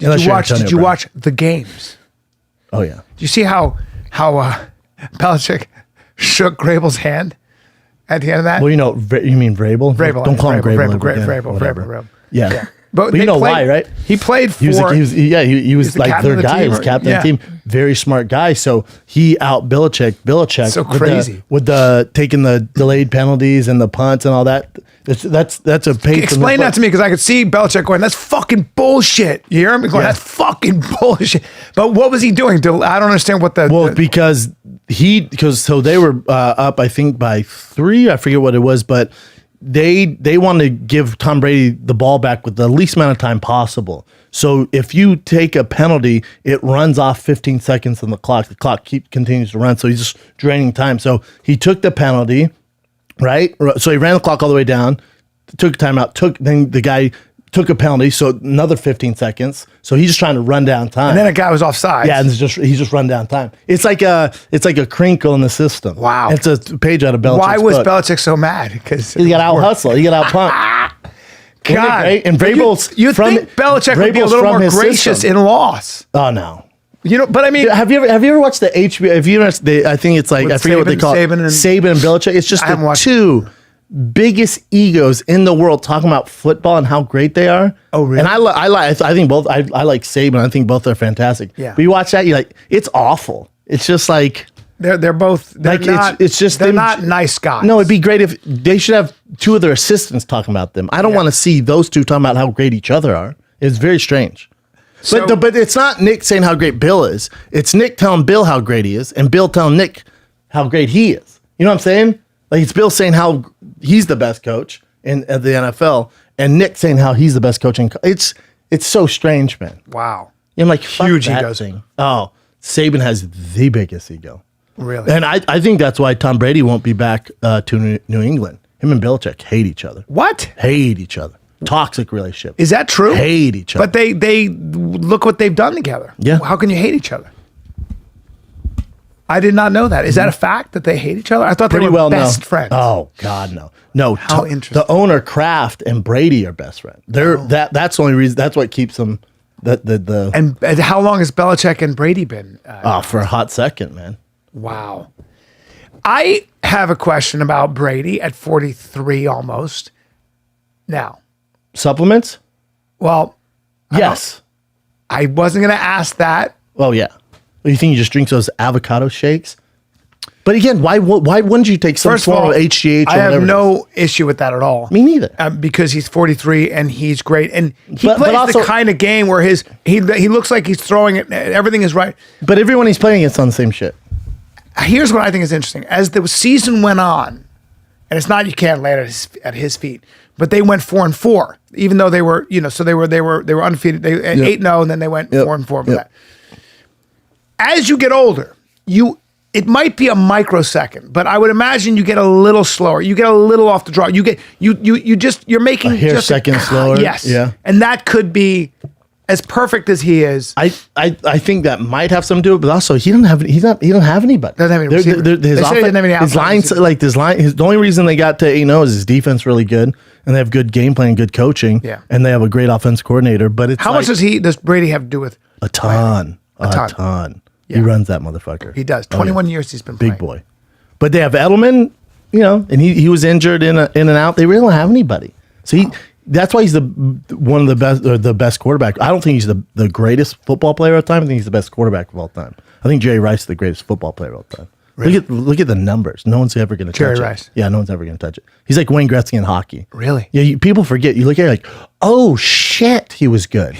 Did you watch the games? Oh yeah. Did you see how Belichick shook Grable's hand at the end of that? Well, you mean Vrabel? Don't call him Grable. Vrabel. Yeah. But you know why, right? He played for. He was like their guy. He was captain of the team. Very smart guy. So he out Belichick. So crazy with the taking the delayed penalties and the punts and all that. That's a pace. Explain that to me, because I could see Belichick going, "That's fucking bullshit." You hear him going, "That's fucking bullshit." But what was he doing? I don't understand what the. Well, because they were up, I think by 3. I forget what it was, but. They want to give Tom Brady the ball back with the least amount of time possible. So if you take a penalty, it runs off 15 seconds on the clock. The clock continues to run, so he's just draining time. So he took the penalty, right? So he ran the clock all the way down, took a timeout, then the guy took a penalty, so another 15 seconds. So he's just trying to run down time. And then a guy was offside. Yeah, and he's just run down time. It's like a crinkle in the system. Wow. It's a page out of Belichick's Why was book. Belichick so mad? Because he got out hustle. He got out pumped. God. And Vrabel's you think Belichick would be a little more gracious system. in loss? Oh no. But I mean, have you ever watched the HBO? Have you ever? I think it's like I forget what they call it. Saban and Belichick. It's just the two biggest egos in the world talking about football and how great they are. Oh, really? And I think both. I like Saban. I think both are fantastic. Yeah. But you watch that, you're like, it's awful. It's just like they're both. They're like not. It's just they're not nice guys. No, it'd be great if they should have 2 of their assistants talking about them. I don't want to see those 2 talking about how great each other are. It's very strange. So, but it's not Nick saying how great Bill is. It's Nick telling Bill how great he is, and Bill telling Nick how great he is. You know what I'm saying? Like it's Bill saying how he's the best coach in the NFL, and Nick saying how he's the best coach. It's so strange, man. Wow. I'm like, huge ego thing. Oh, Saban has the biggest ego. Really? And I think that's why Tom Brady won't be back to New England. Him and Belichick hate each other. What? Hate each other. Toxic relationship. Is that true? Hate each other. But they look what they've done together. Yeah. How can you hate each other? I did not know that. Is that a fact that they hate each other? I thought they were best friends. Oh God, no. No. How interesting. The owner Kraft and Brady are best friends. That's the only reason. That's what keeps them. And how long has Belichick and Brady been? For a hot second, man. Wow. I have a question about Brady at 43 almost. Now, supplements? Well, yes. I wasn't going to ask that. Oh yeah. You think he just drinks those avocado shakes? But again, why wouldn't you take some form of HGH? I have no issue with that at all. Me neither. Because he's 43 and he's great, and he plays also the kind of game where he looks like he's throwing it. Everything is right. But everyone he's playing against on the same shit. Here's what I think is interesting: as the season went on, and it's not you can't lay it at his feet, but they went 4-4, even though they were so they were undefeated. They 8-0, and then they went 4-4 for that. As you get older, it might be a microsecond, but I would imagine you get a little slower. You get a little off the draw. You're making a hair second slower. Yes. Yeah. And that could be as perfect as he is. I think that might have something to do with it, but also he don't have anybody. Doesn't have any receiver. His lines the only reason they got to 8-0 is his defense really good, and they have good game plan, good coaching, and they have a great offense coordinator. But it's how much does Brady have to do with a ton? A ton. Yeah. He runs that motherfucker. He does. 21 years he's been playing. Big boy. But they have Edelman, and he was injured in and out. They really don't have anybody. So that's why he's one of the best, or the best quarterback. I don't think he's the greatest football player of all time. I think he's the best quarterback of all time. I think Jerry Rice is the greatest football player of all time. Really? Look at the numbers. No one's ever going to touch it. Jerry Rice. Yeah, no one's ever going to touch it. He's like Wayne Gretzky in hockey. Really? Yeah, people forget. You look at it like, oh shit, he was good.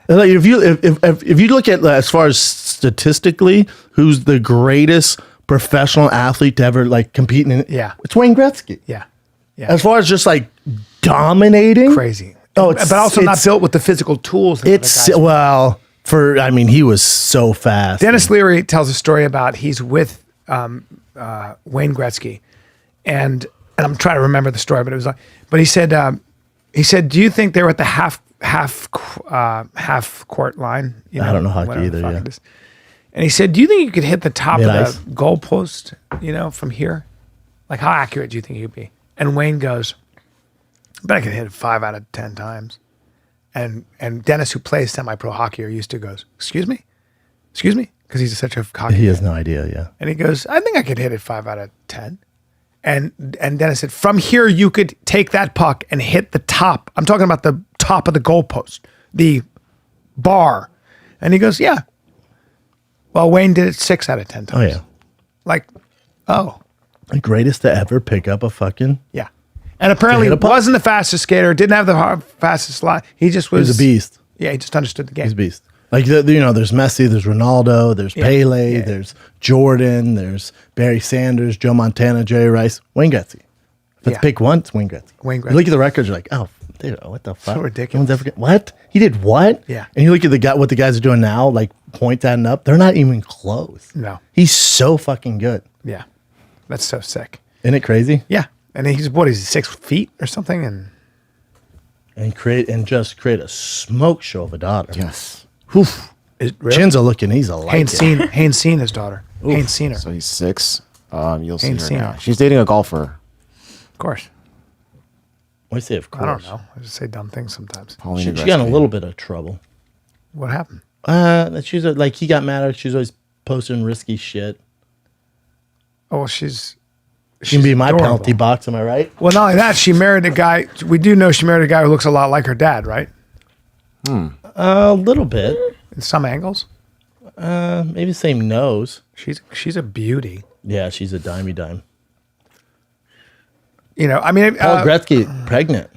Like if you look at as far as statistically, who's the greatest professional athlete to ever compete in? Yeah, it's Wayne Gretzky. Yeah. As far as just dominating, crazy. Oh, but also not built with the physical tools. He was so fast. Dennis Leary tells a story about he's with Wayne Gretzky, and I'm trying to remember the story, but it was but he said, do you think they were at the half court line? I don't know hockey either. Yeah. And he said, do you think you could hit the top of the goalpost, from here? Like, how accurate do you think you'd be? And Wayne goes, I bet I could hit it 5 out of 10 times. And Dennis, who plays semi-pro hockey or used to, goes, excuse me? Because he's such a hockey He has fan. no idea, yeah. And he goes, I think I could hit it 5 out of 10. And Dennis said, from here, you could take that puck and hit the top. I'm talking about the top of the goalpost, the bar. And he goes, yeah. Well, Wayne did it 6 out of 10 times. Oh, yeah. Like, oh, The greatest to ever pick up a fucking... yeah. And apparently hit a puck. wasn't the fastest skater, didn't have the fastest slide. He just was... He's a beast. Yeah, he just understood the game. He's a beast. Like, there's Messi, there's Ronaldo, there's Pele, there's Jordan, there's Barry Sanders, Joe Montana, Jerry Rice, Wayne Gretzky. If it's pick one, it's Wayne Gretzky. Wayne You Gretzky. look at the records, you're like, oh, dude, what the fuck? ridiculous. No one's ever what? He did what? Yeah. And you look at what the guys are doing now, like points adding up, they're not even close. No. He's so fucking good. Yeah. That's so sick. Isn't it crazy? Yeah. And he's, what, he's 6 feet or something? And just create a smoke show of a daughter. Yes. Oof. Really? Chin's a looking, he's a light. Haynes seen his daughter. Haynes seen her. So he's 6. You'll see Ain't her seen now. her. She's dating a golfer. Of course. I say, of course. I don't know. I just say dumb things sometimes. Paulina She got in a Gretzky. little bit of trouble. What happened? She's like, he got mad at her. She's always posting risky shit. Oh, well, she's She can be my adorable. penalty box, am I right? Well, not only that, she married a guy. We do know she married a guy who looks a lot like her dad, right? A little bit. In some angles. Maybe the same nose. She's a beauty. Yeah, she's a dimey dime. You know, I mean, Paul Gretzky, pregnant.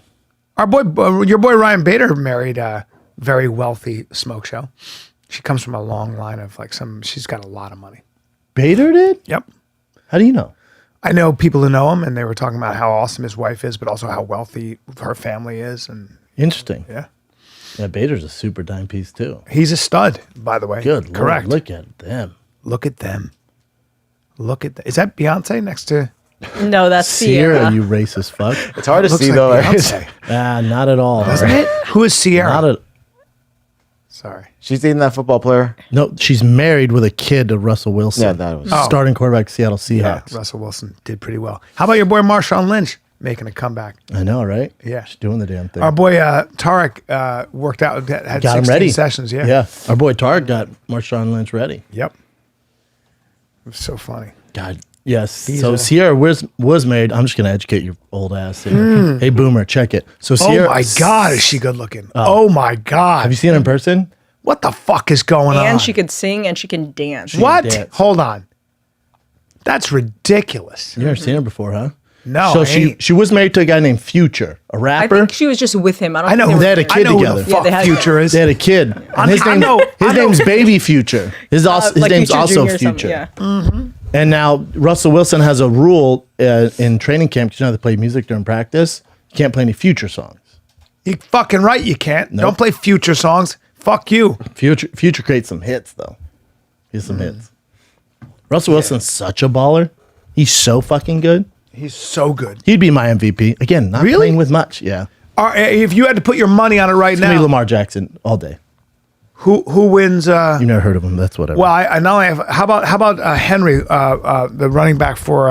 your boy Ryan Bader married a very wealthy smoke show. She comes from a long line of she's got a lot of money. Bader did? Yep. How do you know? I know people who know him, and they were talking about how awesome his wife is, but also how wealthy her family is. And Interesting. yeah, Yeah, Bader's a super dime piece, too. he's a stud, by the way. Good Correct. Lord, look at them. Look at them. Look at that. Is that Beyonce next to? No, that's Sierra. You racist fuck. It's hard to Looks see like though. Beyonce. Not at all. Doesn't it? Who is Sierra? Not at Sorry. She's dating that football player. No, she's married with a kid to Russell Wilson. Yeah, that was. Starting quarterback, Seattle Yeah, Seahawks. Russell Wilson did pretty well. How about your boy Marshawn Lynch making a comeback? I know, right? Yeah. She's doing the damn thing. Our boy Tarek worked out, had got 16 him ready. sessions. Yeah. Yeah. Our boy Tarek got Marshawn Lynch ready. Yep. It was so funny. God. Yes. He's So a- Sierra was married. I'm just going to educate your old ass here. Hey, Boomer, check it. So Sierra. Oh my God, is she good looking? Oh my God. Have you seen her in person? What the fuck is going on? And she could sing and she can dance. What? dance. Hold on. That's ridiculous. You never seen her before, huh? No, So I she ain't. she was married to a guy named Future, a I rapper. think she was just with him. I don't I know think who They had a kid I know together. Who the fuck Yeah, they had- Future is. They had a kid. And I his know- I know. name's Baby Future. His like name's Future also Junior or something, Future. Yeah. And now Russell Wilson has a rule in training camp because they play music during practice. You can't play any Future songs. You fucking right, you can't. Nope. Don't play Future songs. Fuck you. Future creates some hits though. He has some hits. Russell Wilson's such a baller. He's so fucking good. He's so good. He'd be my MVP again. Not Really? playing with much. Yeah, If you had to put your money on it right it's gonna be now, Lamar Jackson all day. who wins? You never heard of him? That's whatever. Well, I know I have. How about Henry, the running back for?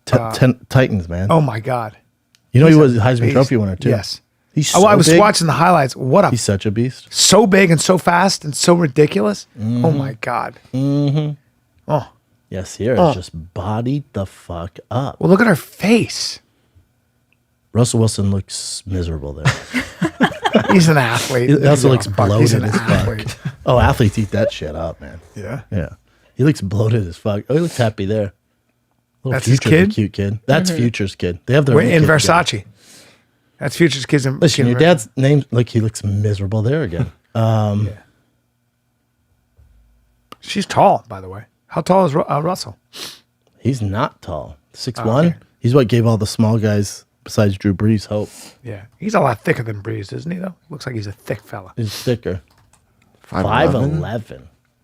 Titans, man. Oh my God. you know he he's was a a Heisman beast. Trophy winner too. Yes. He's so I was big. watching the highlights. What a He's such a beast. so big and so fast and so ridiculous. Oh my God. Oh Yeah, Sierra's just bodied the fuck up. well, look at her face. Russell Wilson looks miserable there. He's an athlete. He also looks Fuck, bloated he's an as fuck. athlete. Oh, athletes eat that shit up, man. Yeah. Yeah. He looks bloated as fuck. Oh, he looks happy there. Little That's his Future's a kid? cute kid. That's Future's kid. They have their We're own in kid together. Versace. That's Future's kids. Listen, your dad's name. Look, he looks miserable there again. She's tall, by the way. How tall is Russell? He's not tall. 6'1". okay. He's what gave all the small guys besides Drew Brees hope. Yeah, he's a lot thicker than Breeze, isn't he? Though looks like he's a thick fella. He's thicker. 5'11". 5'11".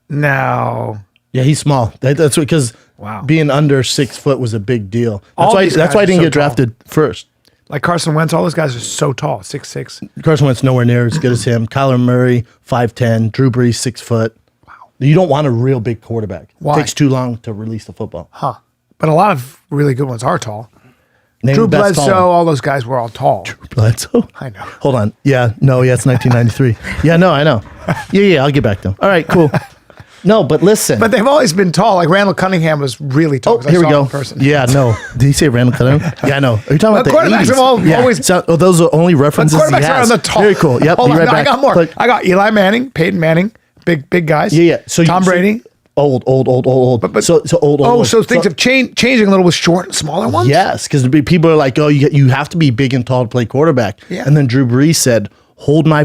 No, Yeah, he's small. That's because Wow. being under 6 foot was a big deal. All That's why. these That's guys why I are didn't so get drafted first. like Carson Wentz. All those guys are so tall, 6'6". Carson Wentz nowhere near as good as him. Kyler Murray 5'10". Drew Brees 6 foot. Wow. You don't want a real big quarterback. Why? It takes too long to release the football. Huh? But a lot of really good ones are tall. Name Drew the best Bledsoe, tall one. all those guys were all tall. Bledsoe? I know. Hold on. Yeah, no, yeah, it's 1993. Yeah, no, I know. Yeah, I'll get back to him. All right, cool. No, but listen. But they've always been tall. Like Randall Cunningham was really tall. Oh, 'cause I here we saw him go. in person. Yeah, no. Did he say Randall Cunningham? Yeah, I know. Are you talking about the quarterbacks 80s? have always- So, those are only But references he quarterbacks are on has. the tall. Very cool. Yep. Hold Be on, right no, back. I got more. Look, I got Eli Manning, Peyton Manning, big guys. yeah. So Tom Brady. Old. But so old. Oh, so things have changing a little with short and smaller ones? Yes, because people are like, oh, you have to be big and tall to play quarterback. Yeah. And then Drew Brees said, hold my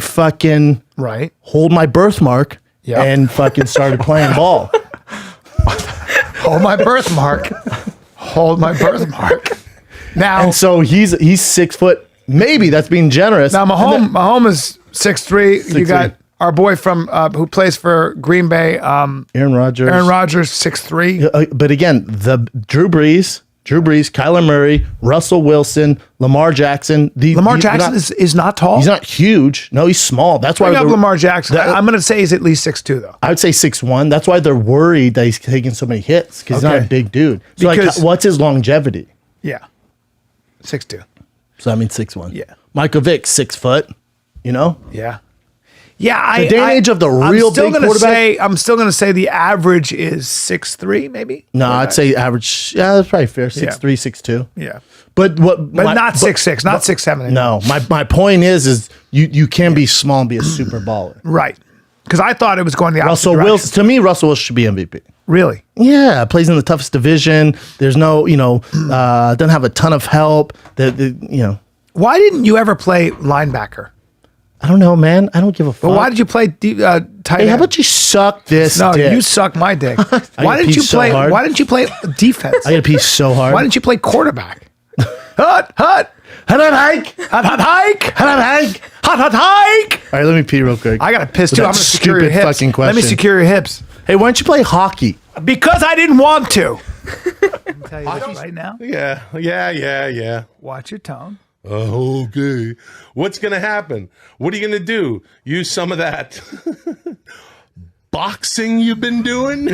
birthmark, Yeah. and fucking started playing ball. Hold my birthmark. Hold my birthmark. Now, And so he's 6 foot. Maybe that's being generous. now Mahomes is 6'3". You 6'3". got our boy from who plays for Green Bay, Aaron Rodgers. Aaron Rodgers, 6'3". But again, the Drew Brees, Kyler Murray, Russell Wilson, Lamar Jackson. Lamar Jackson is not tall. He's not huge. No, he's small. That's why Bring up they're- Lamar Jackson. I'm going to say he's at least 6'2", though. I would say 6'1". That's why they're worried that he's taking so many hits because he's not Okay. a big dude. So Because- what's his longevity? Yeah, 6'2". So I mean 6'1". Yeah. Michael Vick, 6 foot. You know? Yeah. Yeah, The day and age of the real big quarterback? I'm still gonna say the average is 6'3", maybe. No, I'd say average. Yeah, that's probably fair. 6'3", 6'2". Yeah, But what? but not 6'6", not 6'7". No, my point is you can be small and be a super baller. Right. Because I thought it was going the opposite Russell direction. Wilson, to me, Russell Wilson should be MVP. Really? Yeah, plays in the toughest division. There's no, doesn't have a ton of help. Why didn't you ever play linebacker? I don't know, man. I don't give a fuck. But why did you play tight end? Hey, how about you suck this? No, dick? you suck my dick. Why get didn't you peed so play? hard. Why didn't you play defense? I get a piece so hard. Why didn't you play quarterback? Hut, hut, hut, hike, hut, hike, hut, hike, hut, hike. All right, let me pee real quick. I got to piss With too. that I'm going to secure your stupid hips. fucking Let me question. secure your hips. Hey, why don't you play hockey? Because I didn't want to. I'm tell you this right now. Yeah. Watch your tone. Okay. What's going to happen? What are you going to do? Use some of that boxing you've been doing?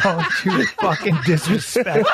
Don't you fucking disrespect.